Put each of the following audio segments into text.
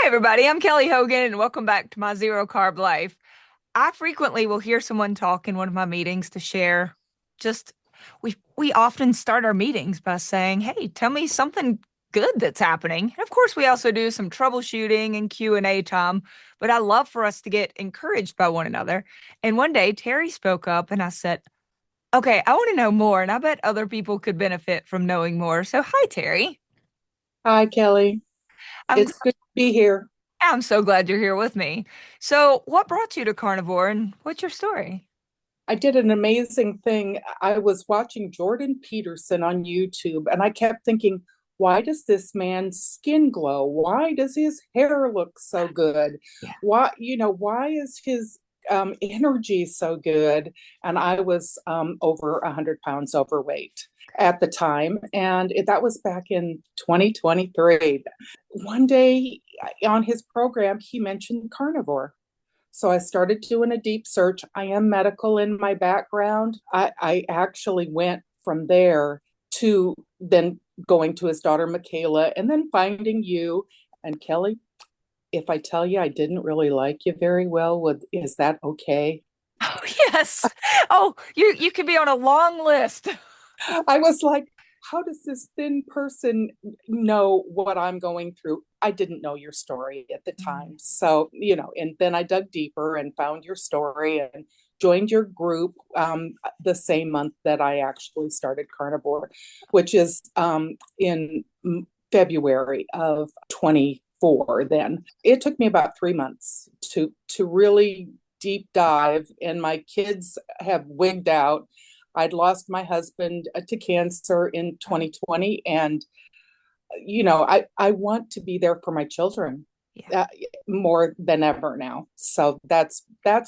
Everybody, I'm Kelly Hogan, and welcome back to my Zero Carb Life. I frequently will hear someone talk in one of my meetings to share just we often start our meetings by saying, "Hey, tell me something good that's happening." And of course, we also do some troubleshooting and Q&A time, but I love for us to get encouraged by one another. And one day, Terry spoke up and I said, "Okay, I want to know more, and I bet other people could benefit from knowing more." So, hi, Terry. Hi, Kelly. I'm It's good to be here. I'm so glad you're here with me. So, what brought you to carnivore and what's your story? I did an amazing thing. I was watching Jordan Peterson on YouTube and I kept thinking, why does this man's skin glow? Why does his hair look so good? Yeah. Why is his energy so good? And I was over 100 pounds overweight at the time. And that was back in 2023. One day on his program, he mentioned carnivore. So I started doing a deep search. I am medical in my background. I actually went from there to then going to his daughter, Michaela, and then finding you. And Kelly, if I tell you I didn't really like you very well, is that okay? Oh, yes. Oh, you could be on a long list. I was like, how does this thin person know what I'm going through? I didn't know your story at the time. So, and then I dug deeper and found your story and joined your group the same month that I actually started carnivore, which is in February of 24 then. It took me about 3 months to really deep dive, and my kids have wigged out. I'd lost my husband to cancer in 2020. And, I want to be there for my children Yeah. more than ever now. So that's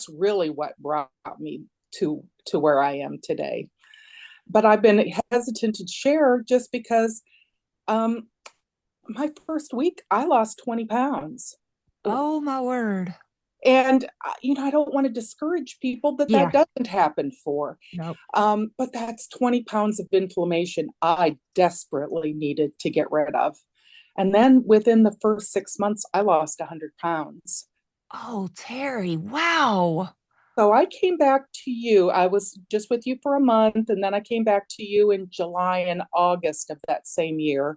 really what brought me to where I am today. But I've been hesitant to share just because um, my first week, I lost 20 pounds. Oh, my word. And, I don't want to discourage people that Yeah. doesn't happen for. Nope. But that's 20 pounds of inflammation I desperately needed to get rid of. And then within the first 6 months, I lost 100 pounds. Oh, Terry. Wow. So I came back to you. I was just with you for a month, and then I came back to you in July and August of that same year.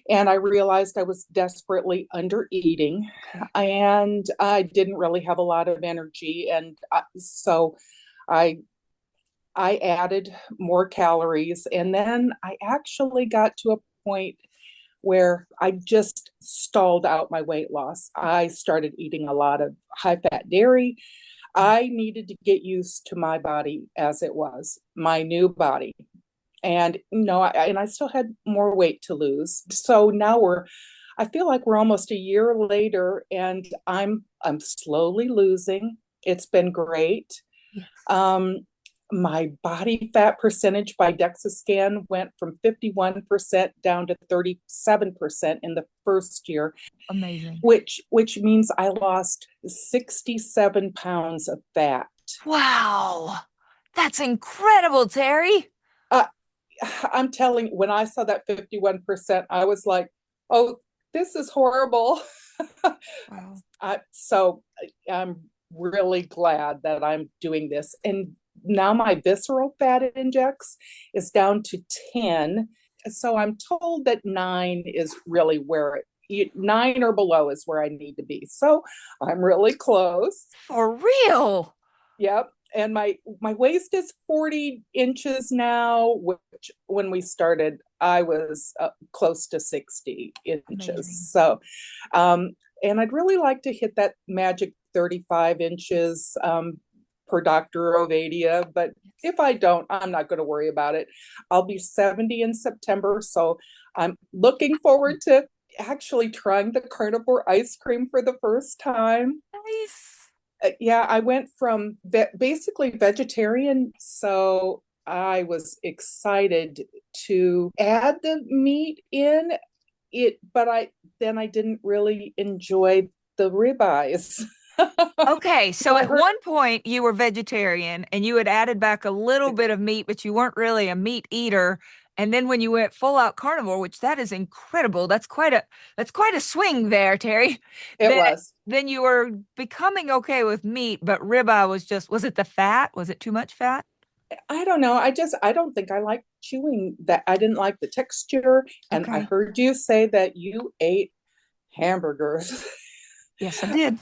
And I realized I was desperately under eating Okay. and I didn't really have a lot of energy. And so I I added more calories. And then I actually got to a point where I just stalled out my weight loss. I started eating a lot of high fat dairy. I needed to get used to my body as it was, my new body. And I still had more weight to lose. So now I feel like we're almost a year later and I'm slowly losing. It's been great. Yes. Um, my body fat percentage by DEXA scan went from 51% down to 37% in the first year, Amazing. which means I lost 67 pounds of fat. Wow. That's incredible, Terry. Uh, I'm telling you, when I saw that 51%, I was like, oh, this is horrible. Wow. So I'm really glad that I'm doing this. And now my visceral fat index is down to 10. So I'm told that 9 is really where 9 or below is where I need to be. So I'm really close. For real. Yep. And my waist is 40 inches now, which when we started, I was close to 60 Amazing. inches. So, um, and I'd really like to hit that magic 35 inches per Dr. Ovadia. But if I don't, I'm not going to worry about it. I'll be 70 in September. So I'm looking forward to actually trying the carnivore ice cream for the first time. Nice. Yeah, I went from basically vegetarian. So I was excited to add the meat in it, but I didn't really enjoy the ribeyes. Okay, so I at heard, one point you were vegetarian and you had added back a little bit of meat, but you weren't really a meat eater. And then when you went full out carnivore, which that is incredible, that's quite a swing there, Terry. It Then was. then you were becoming okay with meat, but ribeye was it the fat? Was it too much fat? I don't know. I don't think I like chewing that. I didn't like the texture. And I Okay. heard you say that you ate hamburgers. Yes, I did.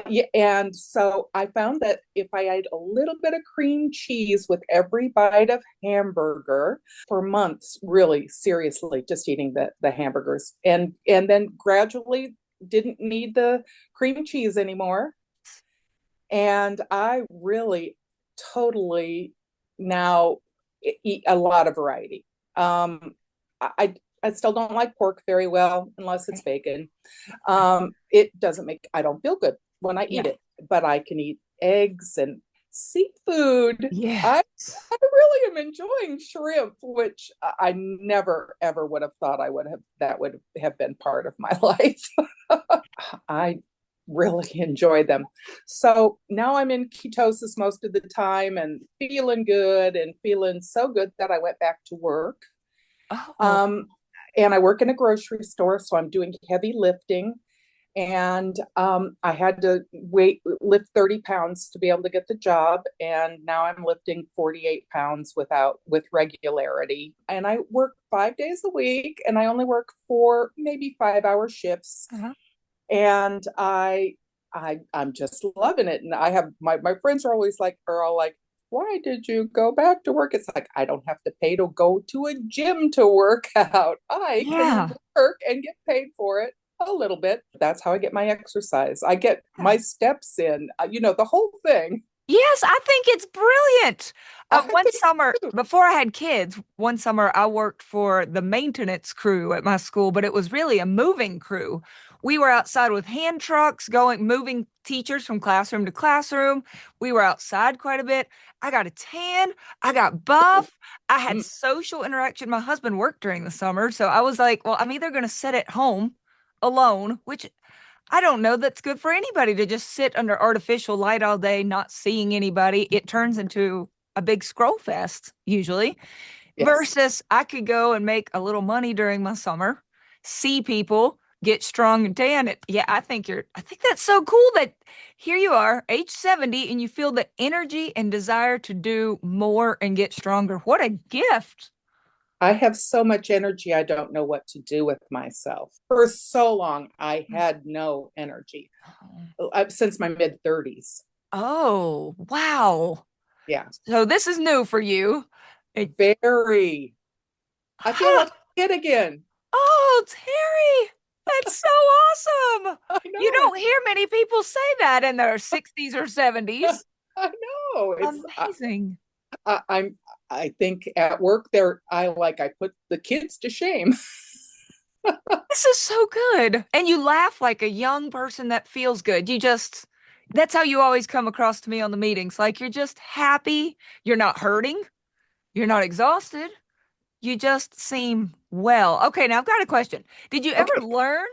Yeah, and so I found that if I ate a little bit of cream cheese with every bite of hamburger for months, really seriously, just eating the hamburgers, and then gradually didn't need the cream cheese anymore. And I really totally now eat a lot of variety. I still don't like pork very well unless it's Okay. bacon. It doesn't make, I don't feel good when I eat Yeah. it, but I can eat eggs and seafood. I, Yes. I really am enjoying shrimp, which I never ever would have thought I would have, that would have been part of my life. I really enjoy them. So now I'm in ketosis most of the time and feeling good and feeling so good that I went back to work. Oh, Um, and I work in a grocery store, so I'm doing heavy lifting. And I had to lift 30 pounds to be able to get the job. And now I'm lifting 48 pounds with regularity. And I work 5 days a week and I only work 4, maybe 5 hour shifts. uh-huh. And I'm just loving it. And I have my friends are all like, why did you go back to work? It's like I don't have to pay to go to a gym to work out. I can Yeah. work and get paid for it a little bit. That's how I get my exercise. I get my steps in, the whole thing. Yes, I think it's brilliant. I One think summer, so. before I had kids, one summer I worked for the maintenance crew at my school, but it was really a moving crew. We were outside with hand trucks moving teachers from classroom to classroom. We were outside quite a bit. I got a tan. I got buff. I had Mm. social interaction. My husband worked during the summer, so I was like, well, I'm either going to sit at home alone, which I don't know that's good for anybody to just sit under artificial light all day, not seeing anybody. It turns into a big scroll fest usually. Yes. Versus I could go and make a little money during my summer, see people, get strong and tan. Yeah, I think that's so cool that here you are, age 70, and you feel the energy and desire to do more and get stronger. What a gift. I have so much energy, I don't know what to do with myself. For so long, I had no energy since my mid 30s. Oh, wow. Yeah, So this is new for you. It, very. I feel like a kid again. Oh, Terry, that's so awesome. I You know. don't hear many people say that in their 60s or 70s. I know. Amazing. I'm, I think at work there, I put the kids to shame. This is so good. And you laugh like a young person that feels good. That's how you always come across to me on the meetings. Like you're just happy. You're not hurting. You're not exhausted. You just seem well. Okay, now I've got a question. Did you ever Okay. learn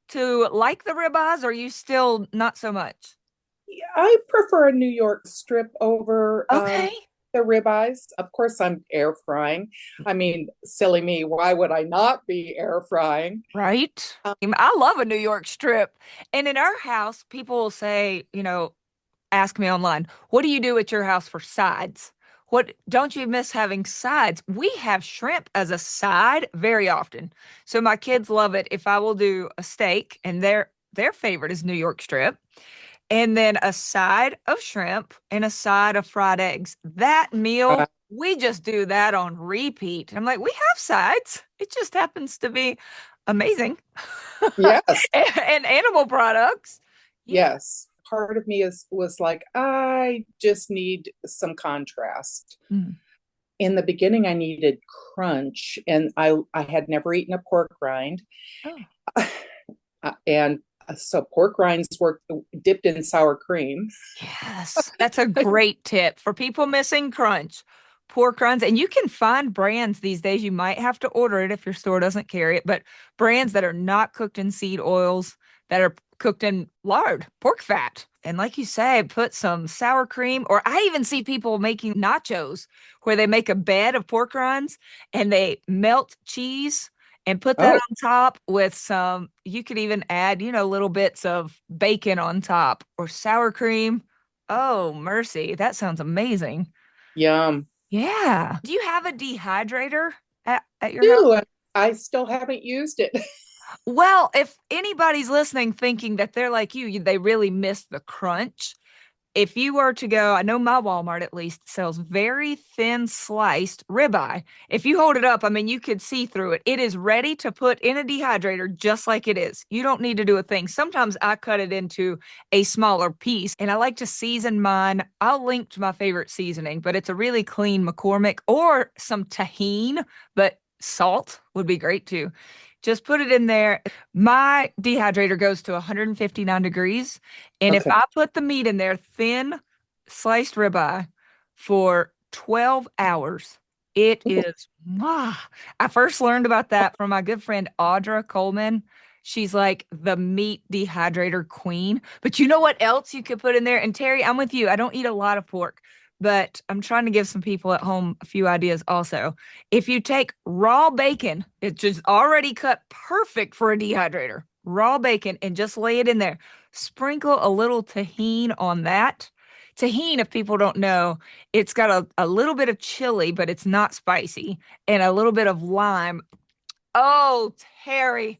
to like the ribeyes or are you still not so much? I prefer a New York strip over Okay. the ribeyes. Of course, I'm air frying. I mean, silly me. Why would I not be air frying? Right? Um, I love a New York strip. And in our house, people will say, ask me online, what do you do at your house for sides? What don't you miss having sides? We have shrimp as a side very often. So my kids love it if I will do a steak and their favorite is New York strip and then a side of shrimp and a side of fried eggs. That meal, uh, we just do that on repeat. I'm like, we have sides. It just happens to be amazing. yes, And animal products. Yeah. yes. Part of me was like, I just need some contrast. Mm. In the beginning, I needed crunch, and I had never eaten a pork rind, Oh. and so pork rinds were dipped in sour cream. Yes, that's a great tip for people missing crunch. Pork rinds, and you can find brands these days. You might have to order it if your store doesn't carry it, but brands that are not cooked in seed oils that are cooked in lard, pork fat. And like you say, put some sour cream, or I even see people making nachos where they make a bed of pork rinds and they melt cheese and put that Oh, on top with some, you could even add, little bits of bacon on top or sour cream. Oh, mercy. That sounds amazing. yum. Yeah. Do you have a dehydrator at your house? Ew, I still haven't used it. Well, if anybody's listening thinking that they're like they really miss the crunch. If you were to go, I know my Walmart at least sells very thin sliced ribeye. If you hold it up, I mean, you could see through it. It is ready to put in a dehydrator just like it is. You don't need to do a thing. Sometimes I cut it into a smaller piece and I like to season mine. I'll link to my favorite seasoning, but it's a really clean McCormick or some tahine, but salt would be great too. Just put it in there. My dehydrator goes to 159 degrees. And if Okay. I put the meat in there, thin sliced ribeye for 12 hours, it Ooh, is, I first learned about that from my good friend Audra Coleman. She's like the meat dehydrator queen. But you know what else you could put in there? And Terry, I'm with you. I don't eat a lot of pork, but I'm trying to give some people at home a few ideas also. If you take raw bacon, it's just already cut perfect for a dehydrator, raw bacon, and just lay it in there. Sprinkle a little tahine on that. Tahine, if people don't know, it's got a little bit of chili, but it's not spicy, and a little bit of lime. Oh, Terry,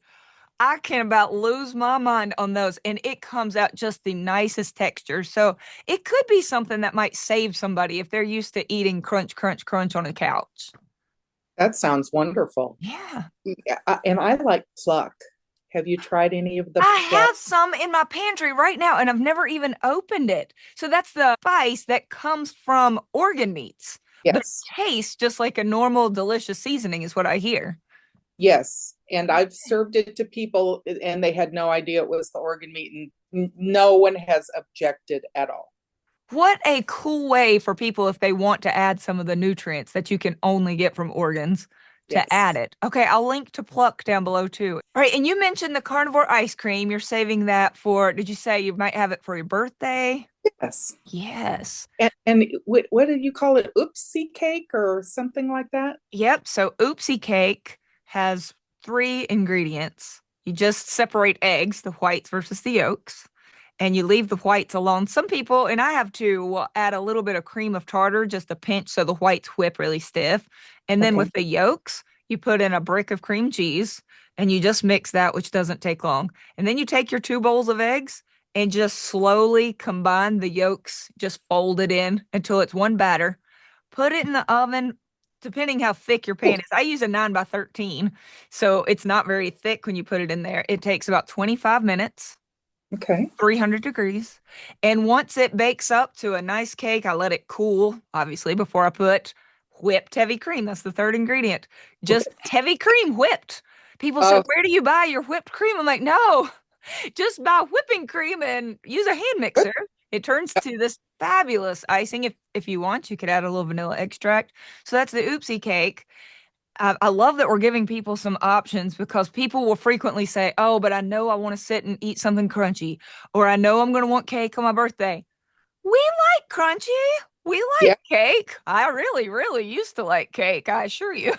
I can about lose my mind on those, and it comes out just the nicest texture. So it could be something that might save somebody if they're used to eating crunch, crunch, crunch on a couch. that sounds wonderful. Yeah. Yeah, and I like pluck. Have you tried any of the I pluck? have some in my pantry right now, and I've never even opened it. So that's the spice that comes from organ meats, but Yes. it tastes just like a normal, delicious seasoning, is what I hear. Yes. And I've served it to people and they had no idea it was the organ meat, and no one has objected at all. What a cool way for people if they want to add some of the nutrients that you can only get from organs to add Yes. it. Okay, I'll link to Pluck down below too. All right, and you mentioned the carnivore ice cream. You're saving that for, did you say you might have it for your birthday? Yes. Yes. And what did you call it? Oopsie cake or something like that? Yep. So Oopsie Cake has three ingredients. You just separate eggs, the whites versus the yolks, and you leave the whites alone. Some people, and I have to, will add a little bit of cream of tartar, just a pinch so the whites whip really stiff. And then with Okay. the yolks, you put in a brick of cream cheese and you just mix that, which doesn't take long. And then you take your two bowls of eggs and just slowly combine the yolks, just fold it in until it's one batter. Put it in the oven depending how thick your pan Oh, is. I use a 9 by 13, so it's not very thick when you put it in there. It takes about 25 minutes, okay. 300 degrees. And once it bakes up to a nice cake, I let it cool, obviously, before I put whipped heavy cream. That's the third ingredient. Just Whipped. heavy cream whipped. People say, Oh, "Where do you buy your whipped cream?" I'm like, "No, just buy whipping cream and use a hand good. mixer." It turns to this fabulous icing. If you want, you could add a little vanilla extract. So that's the oopsie cake. I love that we're giving people some options because people will frequently say, "Oh, but I know I want to sit and eat something crunchy, or I know I'm going to want cake on my birthday." We like crunchy. We like Yeah, cake. I really, really used to like cake. I assure you.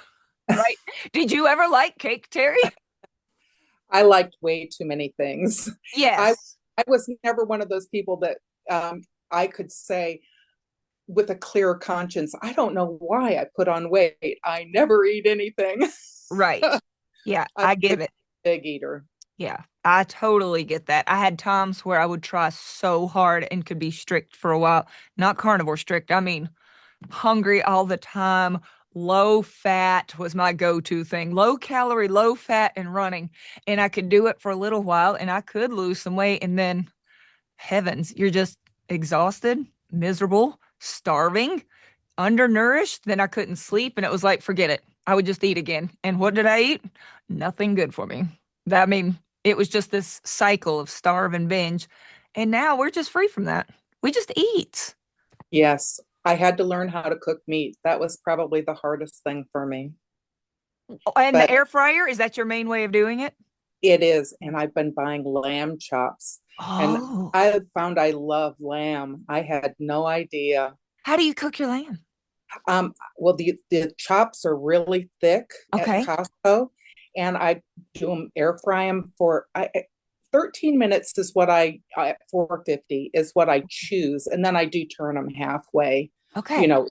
Right? Did you ever like cake, Terry? I liked way too many things. I Yes. I was never one of those people that I could say with a clear conscience, I don't know why I put on weight. I never eat anything. Right. Yeah, I'm I a get it. big eater. Yeah, I totally get that. I had times where I would try so hard and could be strict for a while. Not carnivore strict. I mean, hungry all the time. Low fat was my go-to thing. Low calorie, low fat, and running. And I could do it for a little while and I could lose some weight. And then, heavens, you're just exhausted, miserable, starving, undernourished. Then I couldn't sleep. And it was like, forget it. I would just eat again. And what did I eat? Nothing good for me. That, I mean, it was just this cycle of starve and binge. And now we're just free from that. We just eat. Yes, I had to learn how to cook meat. That was probably the hardest thing for me. And the But air fryer, is that your main way of doing it? It is. And I've been buying lamb chops. And Oh, I found I love lamb. I had no idea. how do you cook your lamb? Well, the chops are really thick at Okay. Costco, and I do them air fry them for 13 minutes is what I 450 is what I choose, and then I do turn them halfway, you Okay. know,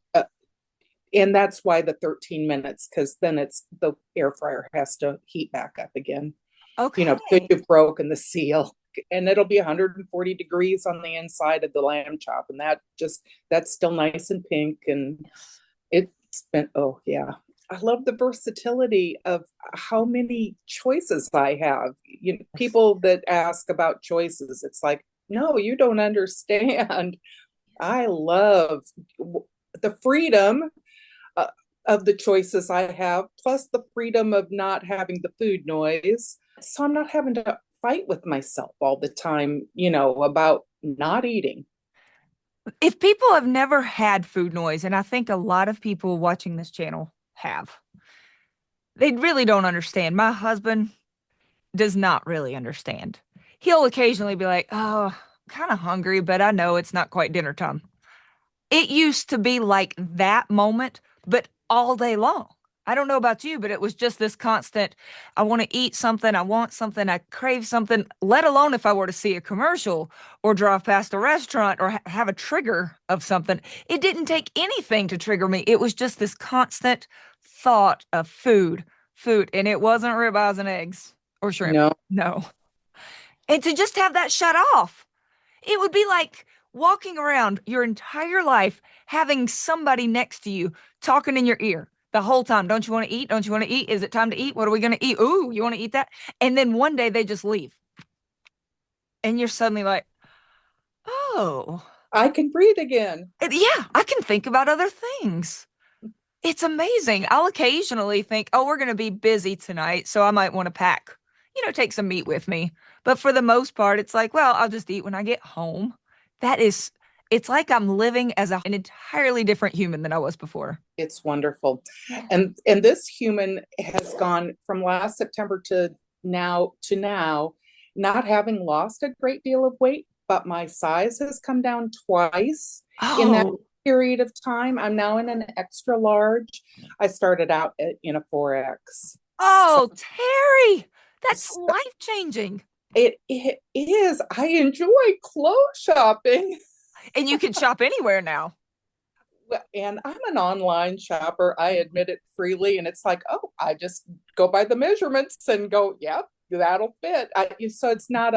and that's why the 13 minutes, because then it's the air fryer has to heat back up again, because Okay. you've broken the seal. And it'll be 140 degrees on the inside of the lamb chop, and that's still nice and pink, and Yes. it's been, oh yeah. I love the versatility of how many choices I have. Yes. People that ask about choices, it's like, no, you don't understand. I love the freedom uh, of the choices I have, plus the freedom of not having the food noise. So I'm not having to fight with myself all the time, about not eating. If people have never had food noise, and I think a lot of people watching this channel have, they really don't understand. My husband does not really understand. He'll occasionally be like, "Oh, I'm kind of hungry, but I know it's not quite dinner time." It used to be like that moment, but all day long. I don't know about you, but it was just this constant, I want to eat something, I want something, I crave something, let alone if I were to see a commercial or drive past a restaurant or have a trigger of something. It didn't take anything to trigger me. It was just this constant thought of food, food. And it wasn't ribeyes and eggs or shrimp. No, No. And to just have that shut off, it would be like walking around your entire life having somebody next to you talking in your ear the whole time. Don't you want to eat? Don't you want to eat? Is it time to eat? What are we going to eat? Ooh, you want to eat that? And then one day they just leave. And you're suddenly like, oh, I can breathe again. yeah, I can think about other things. It's amazing. I'll occasionally think, oh, we're going to be busy tonight. So I might want to pack, take some meat with me. But for the most part, it's like, well, I'll just eat when I get home. That is, it's like I'm living as an entirely different human than I was before. It's wonderful. Yeah. And this human has gone from last September to now, not having lost a great deal of weight, but my size has come down twice in that Oh, period of time. I'm now in an extra large. I started out in a 4X. So, oh, Terry, that's so life changing. it is. I enjoy clothes shopping. And you can shop anywhere now. And I'm an online shopper. I admit it freely. And it's like, oh, I just go by the measurements and go, yep, that'll fit. So it's not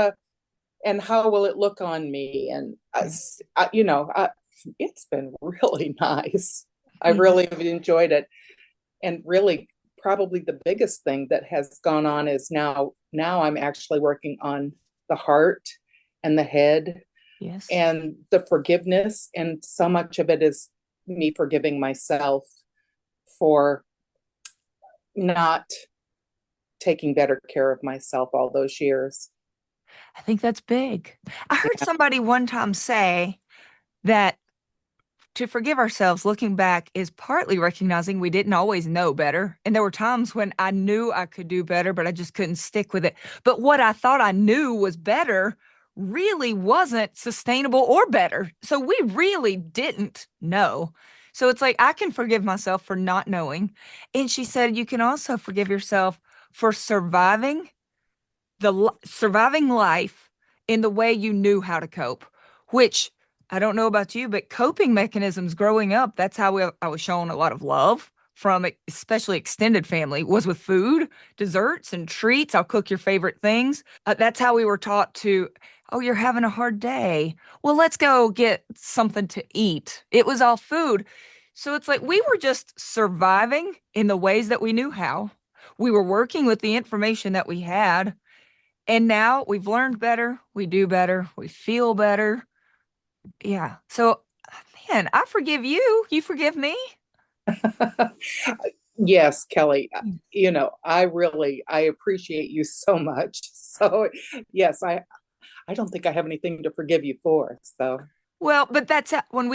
and how will it look on me? And, it's been really nice. I Yeah. really have enjoyed it. And really, probably the biggest thing that has gone on is now I'm actually working on the heart and the head Yes. and the forgiveness. And so much of it is me forgiving myself for not taking better care of myself all those years. I think that's big. I heard Yeah. somebody one time say that to forgive ourselves, looking back, is partly recognizing we didn't always know better. And there were times when I knew I could do better, but I just couldn't stick with it. But what I thought I knew was better really wasn't sustainable or better. So we really didn't know. So it's like I can forgive myself for not knowing. And she said, you can also forgive yourself for surviving life in the way you knew how to cope, which I don't know about you, but coping mechanisms growing up, that's how I was shown a lot of love from especially extended family was with food, desserts, and treats. I'll cook your favorite things. That's how we were taught to, oh, you're having a hard day. Well, let's go get something to eat. It was all food. So it's like we were just surviving in the ways that we knew how. We were working with the information that we had, and now we've learned better, we do better, we feel better. Yeah. So, man, I forgive you. You forgive me. Yes, Kelly, I appreciate you so much. So yes, I don't think I have anything to forgive you for. So Well, but that's when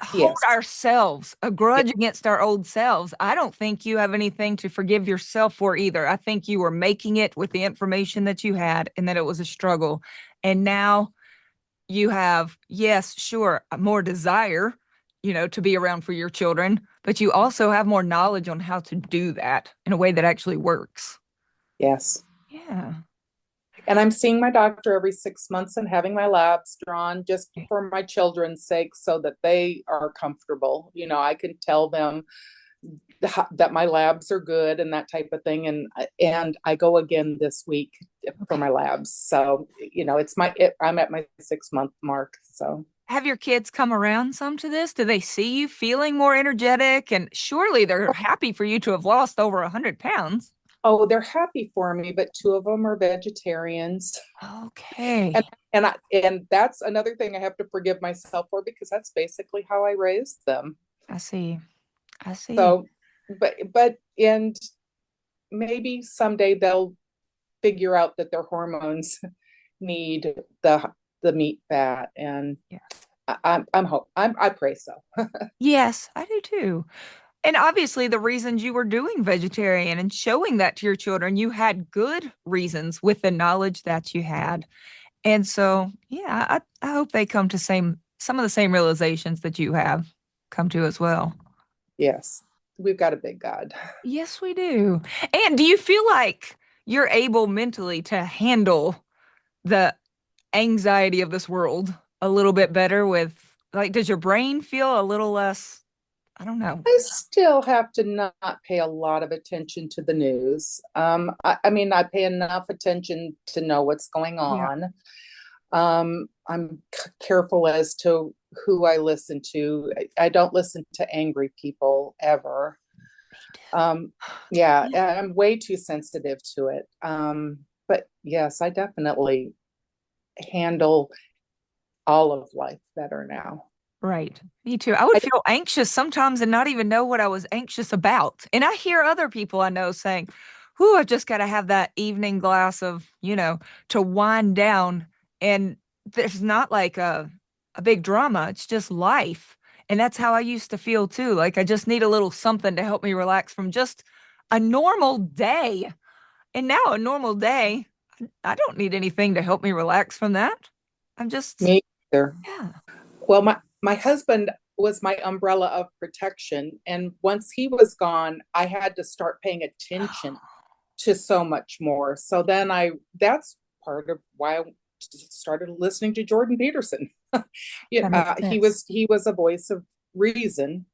hold Yes. ourselves a grudge against our old selves. I don't think you have anything to forgive yourself for either. I think you were making it with the information that you had and that it was a struggle. And now you have, yes, sure, more desire, to be around for your children, but you also have more knowledge on how to do that in a way that actually works. Yes. Yeah. And I'm seeing my doctor every 6 months and having my labs drawn just for my children's sake so that they are comfortable. I can tell them that my labs are good and that type of thing. And I go again this week for Okay. my labs. So, I'm at my 6 month mark. So, Have your kids come around some to this? Do they see you feeling more energetic? And surely they're happy for you to have lost over 100 pounds. oh, they're happy for me, but two of them are vegetarians. And Okay. and that's another thing I have to forgive myself for because that's basically how I raised them. I see. I see. So, and maybe someday they'll figure out that their hormones need the meat fat, and Yeah. I pray so. Yes, I do too. And obviously, the reasons you were doing vegetarian and showing that to your children, you had good reasons with the knowledge that you had. And so, yeah, I hope they come to some of the same realizations that you have come to as well. Yes, we've got a big God. Yes, we do. And do you feel like you're able mentally to handle the anxiety of this world a little bit better with, like, does your brain feel a little less, I don't know. I still have to not pay a lot of attention to the news. I mean, I pay enough attention to know what's going Yeah. on. I'm careful as to who I listen to. I don't listen to angry people ever. Me Um, yeah, too. I'm way too sensitive to it. But yes, I definitely handle all of life better now. Right. Me too. I would I, feel anxious sometimes and not even know what I was anxious about. And I hear other people I know saying, "Whoo, I've just got to have that evening glass of, to wind down." And there's not like a big drama. It's just life. And that's how I used to feel too. Like I just need a little something to help me relax from just a normal day. And now a normal day, I don't need anything to help me relax from that. I'm just, me either. yeah. Well, my husband was my umbrella of protection, and once he was gone, I had to start paying attention to so much more. So then that's part of why I started listening to Jordan Peterson. Yeah, That makes sense. he was a voice of reason,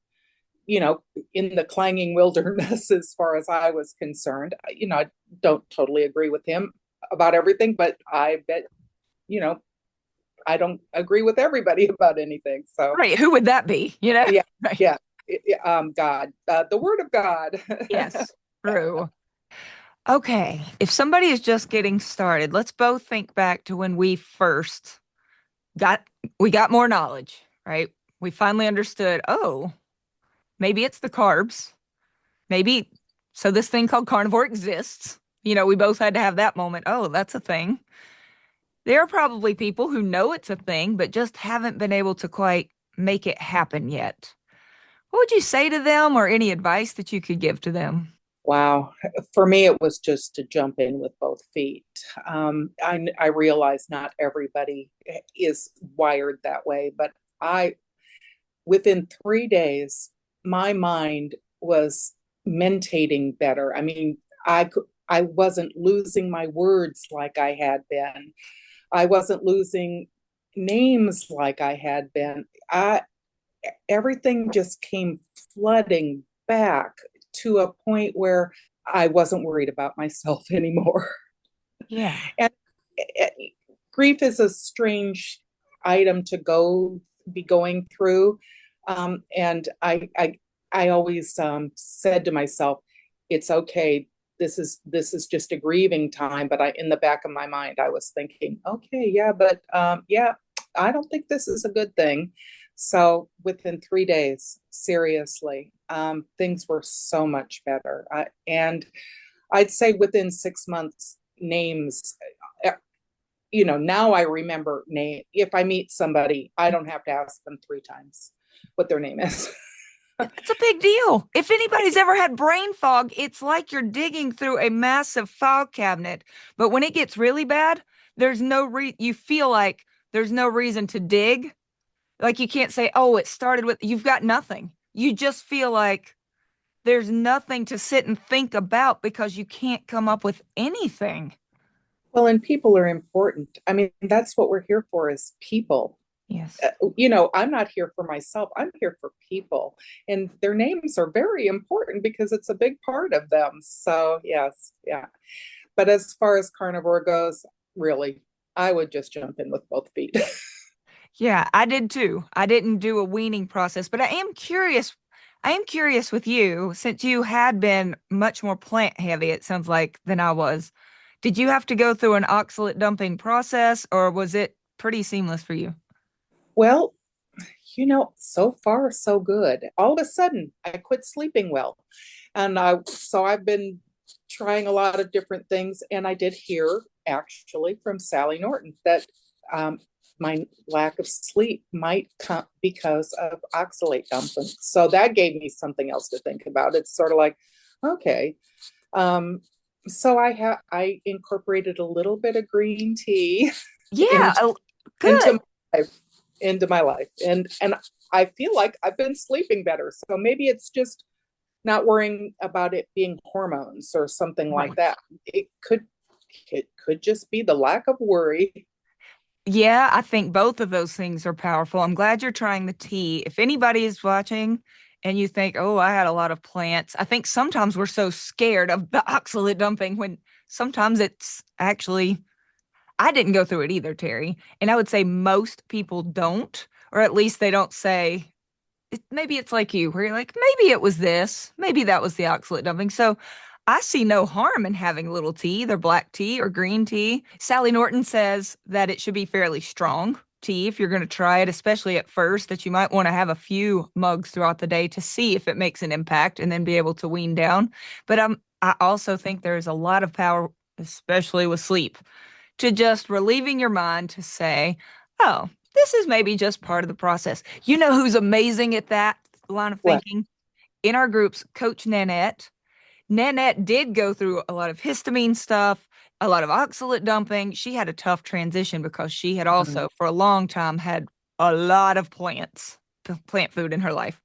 you know, in the clanging wilderness as far as I was concerned. I don't totally agree with him about everything, but I bet, you know, I don't agree with everybody about anything. So Right. Who would that be? yeah, Right. yeah, God, the Word of God. Yes. True. Okay. If somebody is just getting started, let's both think back to when got we got more knowledge, right? We finally understood, oh, maybe it's the carbs. Maybe so this thing called carnivore exists. We both had to have that moment. Oh, that's a thing. There are probably people who know it's a thing, but just haven't been able to quite make it happen yet. What would you say to them or any advice that you could give to them? Wow. For me, it was just to jump in with both feet. I realize not everybody is wired that way, but I, within 3 days, my mind was mentating better. I mean, I wasn't losing my words like I had been. I wasn't losing names like I had been. Everything just came flooding back to a point where I wasn't worried about myself anymore. Yeah. And grief is a strange item to be going through. And I always said to myself, it's okay. This is just a grieving time. But in the back of my mind, I was thinking, okay, yeah, but yeah, I don't think this is a good thing. So within 3 days, seriously, things were so much better. And I'd say within 6 months, names, uh, now I remember name. If I meet somebody, I don't have to ask them 3 times. what their name is. It's a big deal. If anybody's ever had brain fog, it's like you're digging through a massive file cabinet. But when it gets really bad, you feel like there's no reason to dig. Like you can't say, oh, it started with, you've got nothing. You just feel like there's nothing to sit and think about because you can't come up with anything. Well, and people are important. I mean, that's what we're here for is people. Yes. I'm not here for myself. I'm here for people. And their names are very important because it's a big part of them. So, yes, yeah. But as far as carnivore goes, really, I would just jump in with both feet. Yeah, I did too. I didn't do a weaning process, but I am curious. I am curious with you, since you had been much more plant heavy, it sounds like, than I was. Did you have to go through an oxalate dumping process or was it pretty seamless for you? Well, so far, so good. All of a sudden, I quit sleeping well. So I've been trying a lot of different things. And I did hear actually from Sally Norton that my lack of sleep might come because of oxalate dumping. So that gave me something else to think about. It's sort of like, okay. So I incorporated a little bit of green tea Yeah, into, into good. my life, into my life. And I feel like I've been sleeping better. So maybe it's just not worrying about it being hormones or something like Right. that. It could just be the lack of worry. Yeah, I think both of those things are powerful. I'm glad you're trying the tea. If anybody is watching and you think, oh, I had a lot of plants, I think sometimes we're so scared of the oxalate dumping when sometimes it's actually, I didn't go through it either, Terry. And I would say most people don't, or at least they don't say, maybe it's like you, where you're like, maybe it was this, maybe that was the oxalate dumping. So I see no harm in having a little tea, either black tea or green tea. Sally Norton says that it should be fairly strong tea if you're going to try it, especially at first, that you might want to have a few mugs throughout the day to see if it makes an impact and then be able to wean down. But I also think there's a lot of power, especially with sleep, to just relieving your mind to say, oh, this is maybe just part of the process. You know who's amazing at that line of What? thinking? In our groups, Coach Nanette. Nanette did go through a lot of histamine stuff, a lot of oxalate dumping. She had a tough transition because she had also, for a long time, had a lot of plant food in her life.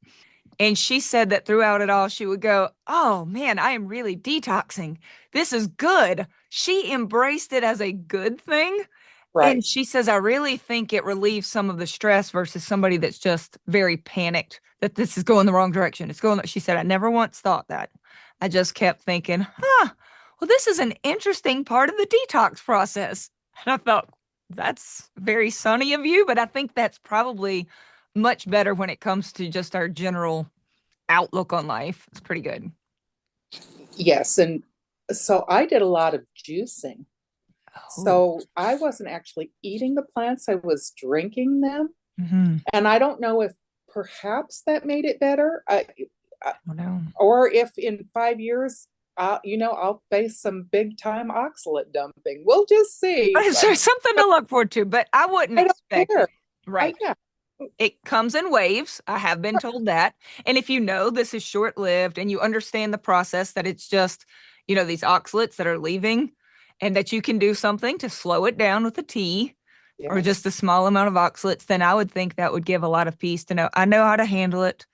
And she said that throughout it all, she would go, oh man, I am really detoxing. This is good. She embraced it as a good thing. Right. And she says, I really think it relieves some of the stress versus somebody that's just very panicked that this is going the wrong direction. It's going, she said, I never once thought that. I just kept thinking, well, this is an interesting part of the detox process. And I thought, that's very sunny of you, but I think that's probably much better when it comes to just our general outlook on life. It's pretty good. Yes. And so I did a lot of juicing. Oh. So I wasn't actually eating the plants, I was drinking them. Mm-hmm. And I don't know if perhaps that made it better. Oh, no. Or if in 5 years, I'll face some big time oxalate dumping. We'll just see. So something to look forward to, but I wouldn't I don't expect it. care. Right. Yeah, It comes in waves. I have been told that. And if you know this is short lived and you understand the process that it's just, these oxalates that are leaving and that you can do something to slow it down with a tea or just a yes, small amount of oxalates, then I would think that would give a lot of peace to know I know how to handle it.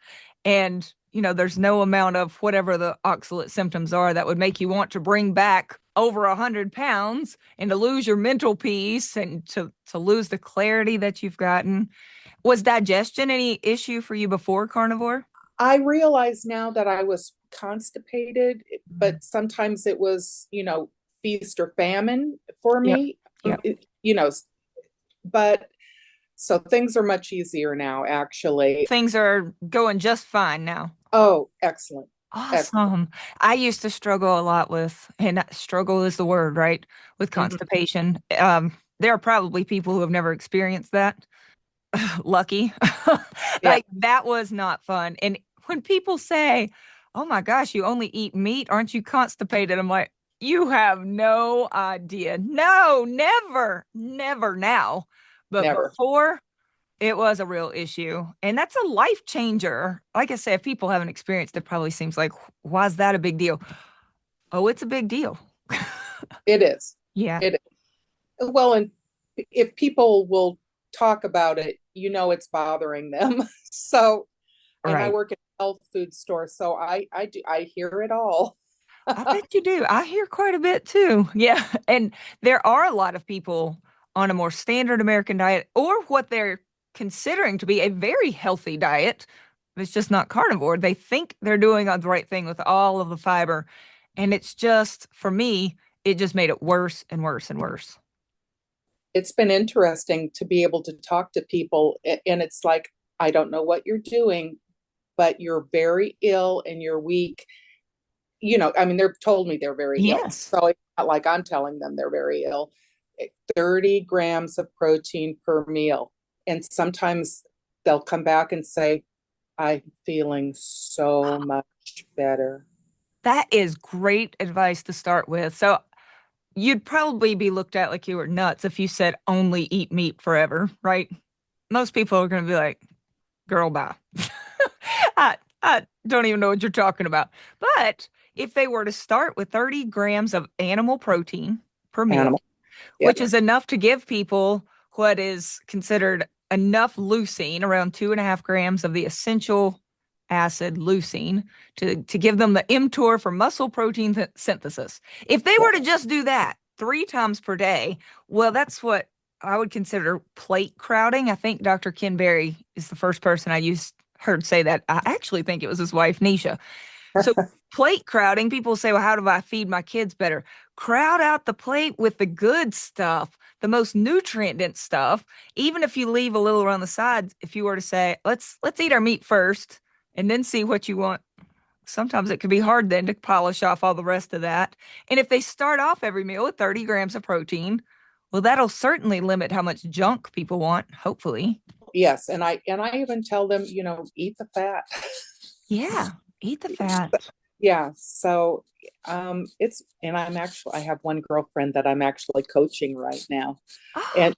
And, there's no amount of whatever the oxalate symptoms are that would make you want to bring back over 100 pounds and to lose your mental peace and to lose the clarity that you've gotten. Was digestion any issue for you before carnivore? I realize now that I was constipated, Mm. but sometimes it was, feast or famine for Yep. me. Yep. You know, but so things are much easier now, actually. Things are going just fine now. Oh, excellent. Excellent. Awesome. I used to struggle a lot with, and struggle is the word, right? With Mhm. constipation. There are probably people who have never experienced that. Lucky. Yeah, Like that was not fun. And when people say, "Oh my gosh, you only eat meat, aren't you constipated?" I'm like, "You have no idea. No, never, never now. But never. before, It was a real issue. And that's a life changer. Like I said, if people haven't experienced it, probably seems like, why is that a big deal? Oh, it's a big deal. It is. Yeah, It well, and if people will talk about it, it's bothering them. So, and I right. work at a health food store, so I hear it all. I bet you do. I hear quite a bit too. Yeah. And there are a lot of people on a more standard American diet or what they're considering to be a very healthy diet. It's just not carnivore. They think they're doing the right thing with all of the fiber. And it's just, for me, it just made it worse and worse and worse. It's been interesting to be able to talk to people, and it's like, I don't know what you're doing, but you're very ill and you're weak. I mean, they've told me they're very ill. Yes. So it's not like I'm telling them they're very ill. 30 grams of protein per meal. And sometimes they'll come back and say, I'm feeling so much better. That is great advice to start with. So you'd probably be looked at like you were nuts if you said only eat meat forever, right? Most people are going to be like, girl, bye. I don't even know what you're talking about. But if they were to start with 30 grams of animal protein per meal, Animal. which Yep. is enough to give people what is considered enough leucine, around 2.5 grams of the essential acid leucine, to give them the mTOR for muscle protein synthesis. If they were Yep. to just do that 3 times per day, well, that's what I would consider plate crowding. I think Dr. Ken Berry is the first person I heard say that. I actually think it was his wife, Nisha. So plate crowding, people say, well, how do I feed my kids better? Crowd out the plate with the good stuff, the most nutrient dense stuff. Even if you leave a little around the sides, if you were to say, let's eat our meat first and then see what you want. Sometimes it could be hard then to polish off all the rest of that. And if they start off every meal with 30 grams of protein, well, that'll certainly limit how much junk people want, hopefully. Yes. And I even tell them, eat the fat. Yeah, eat the fat. Yeah. So and I have one girlfriend that I'm actually coaching right now. Oh, And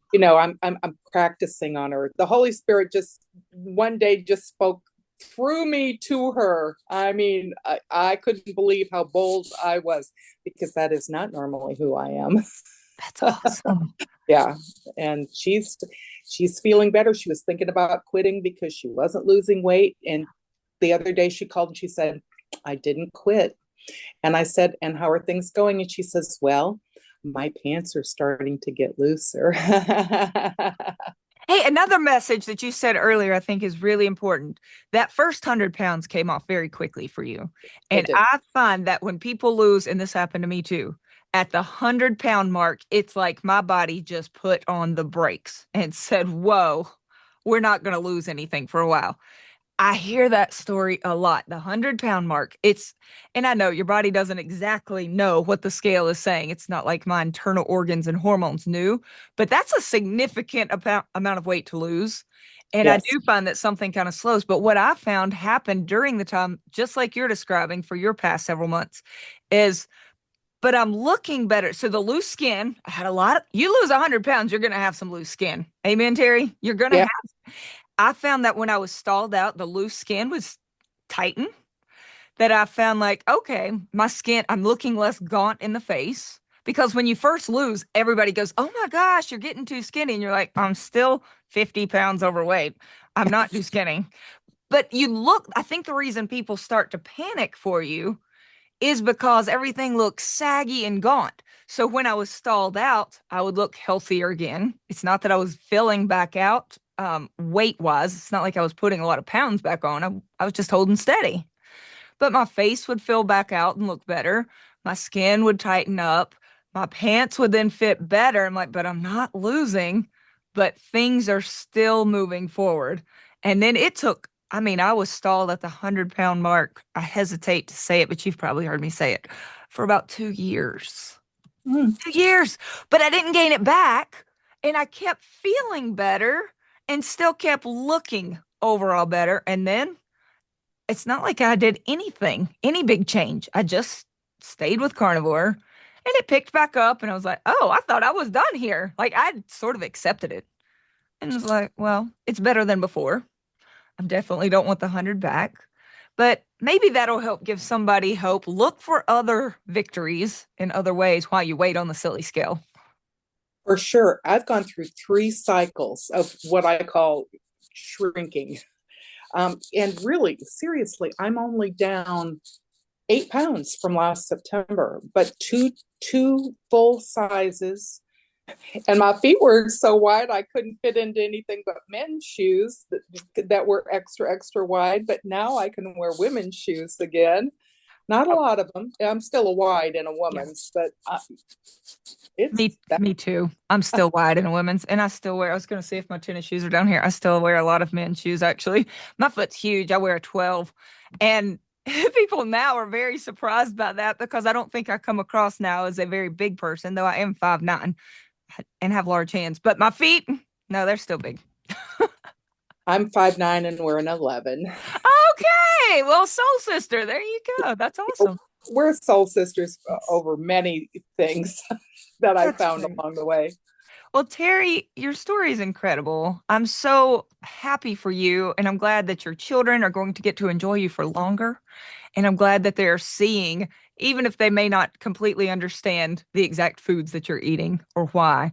I'm practicing on her. The Holy Spirit just one day just spoke through me to her. I mean, I couldn't believe how bold I was, because that is not normally who I am. that's awesome. Yeah. And she's feeling better. She was thinking about quitting because she wasn't losing weight. And the other day she called and she said, I didn't quit. And I said, and how are things going? And she says, well, my pants are starting to get looser. Hey, another message that you said earlier, I think is really important. That first 100 pounds came off very quickly for you. It And did. I find that when people lose, and this happened to me too, at the 100 pound mark, it's like my body just put on the brakes and said, whoa, we're not going to lose anything for a while. I hear that story a lot. The 100 pound mark. And I know your body doesn't exactly know what the scale is saying. It's not like my internal organs and hormones knew, but that's a significant amount of weight to lose. And I Yes. do find that something kind of slows. But what I found happened during the time, just like you're describing for your past several months, is, but I'm looking better. So the loose skin, I had a lot of, you lose 100 pounds, you're going to have some loose skin. Amen, Terry? You're going to Yeah. have, I found that when I was stalled out, the loose skin was tightened. That I found like, okay, my skin, I'm looking less gaunt in the face. Because when you first lose, everybody goes, oh my gosh, you're getting too skinny. And you're like, I'm still 50 pounds overweight. I'm not too skinny. But you look, I think the reason people start to panic for you is because everything looks saggy and gaunt. So when I was stalled out, I would look healthier again. It's not that I was filling back out weight wise. It's not like I was putting a lot of pounds back on. I was just holding steady. But my face would fill back out and look better. My skin would tighten up. My pants would then fit better. I'm like, but I'm not losing, but things are still moving forward. And then it took, I mean, I was stalled at the 100 pound mark. I hesitate to say it, but you've probably heard me say it for about 2 years. Mm. 2 years, but I didn't gain it back. And I kept feeling better and still kept looking overall better. And then it's not like I did anything, any big change. I just stayed with carnivore and it picked back up. And I was like, oh, I thought I was done here. Like I sort of accepted it. And it's like, well, it's better than before. I definitely don't want the 100 back, but maybe that'll help give somebody hope. Look for other victories in other ways while you wait on the silly scale. For sure. I've gone through 3 cycles of what I call shrinking. And really, seriously, I'm only down 8 pounds from last September, but two full sizes. And my feet were so wide I couldn't fit into anything but men's shoes that were extra wide. But now I can wear women's shoes again. Not a Oh, lot of them. I'm still a wide in a yeah. woman's, but it's Me, that. me too. I'm still wide in a women's, and I still wear. I was going to see if my tennis shoes are down here. I still wear a lot of men's shoes. Actually, my foot's huge. I wear a 12, and people now are very surprised by that because I don't think I come across now as a very big person, though I am 5'9" and have large hands. But my feet, no, they're still big. I'm 5'9" and we're an 11. Okay, well, soul sister, there you go. That's awesome. We're soul sisters over many things that I That's found great. along the way. Well, Terry, your story is incredible. I'm so happy for you, and I'm glad that your children are going to get to enjoy you for longer. And I'm glad that they're seeing, even if they may not completely understand the exact foods that you're eating or why.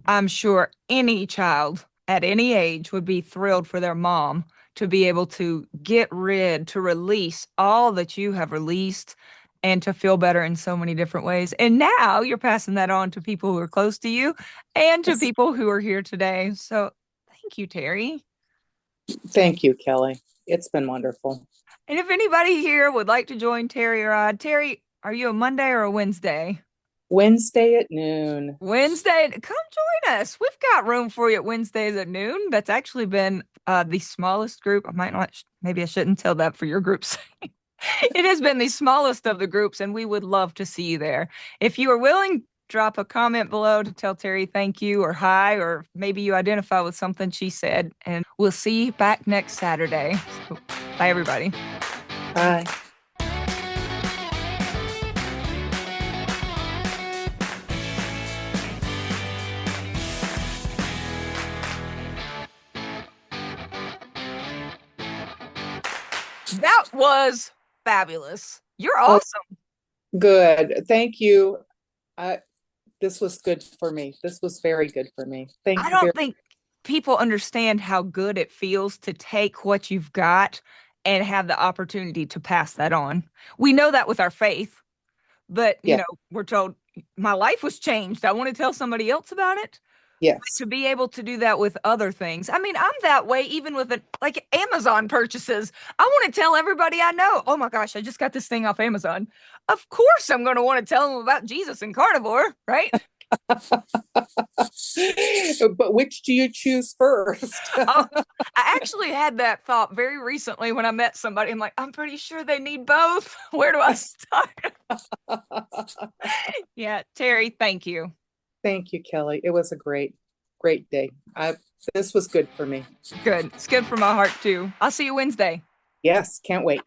I'm sure any child at any age would be thrilled for their mom to be able to get rid, to release all that you have released and to feel better in so many different ways. And now you're passing that on to people who are close to you and to Yes. people who are here today. So thank you, Terry. Thank you, Kelly. It's been wonderful. And if anybody here would like to join Terry or I, Terry, are you a Monday or a Wednesday? Wednesday at noon. Wednesday, come join us. We've got room for you at Wednesdays at noon. That's actually been the smallest group. I might not, maybe I shouldn't tell that for your groups. It has been the smallest of the groups, and we would love to see you there. If you are willing, drop a comment below to tell Terry thank you or hi, or maybe you identify with something she said. And we'll see you back next Saturday. So, bye, everybody. Bye. That was fabulous. You're Oh, awesome. good. Thank you. I, this was good for me. This was very good for me. I Thank you don't very think people understand how good it feels to take what you've got and have the opportunity to pass that on. We know that with our faith, but Yeah. we're told my life was changed. I want to tell somebody else about it. But Yes. to be able to do that with other things. I mean, I'm that way even with like Amazon purchases. I want to tell everybody I know, oh my gosh, I just got this thing off Amazon. Of course I'm going to want to tell them about Jesus and carnivore, right? But which do you choose first? Oh, I actually had that thought very recently when I met somebody. I'm like, I'm pretty sure they need both. Where do I start? Yeah, Terry, thank you. Thank you, Kelly. It was a great day. This was good for me. Good. It's good for my heart too. I'll see you Wednesday. Yes, can't wait.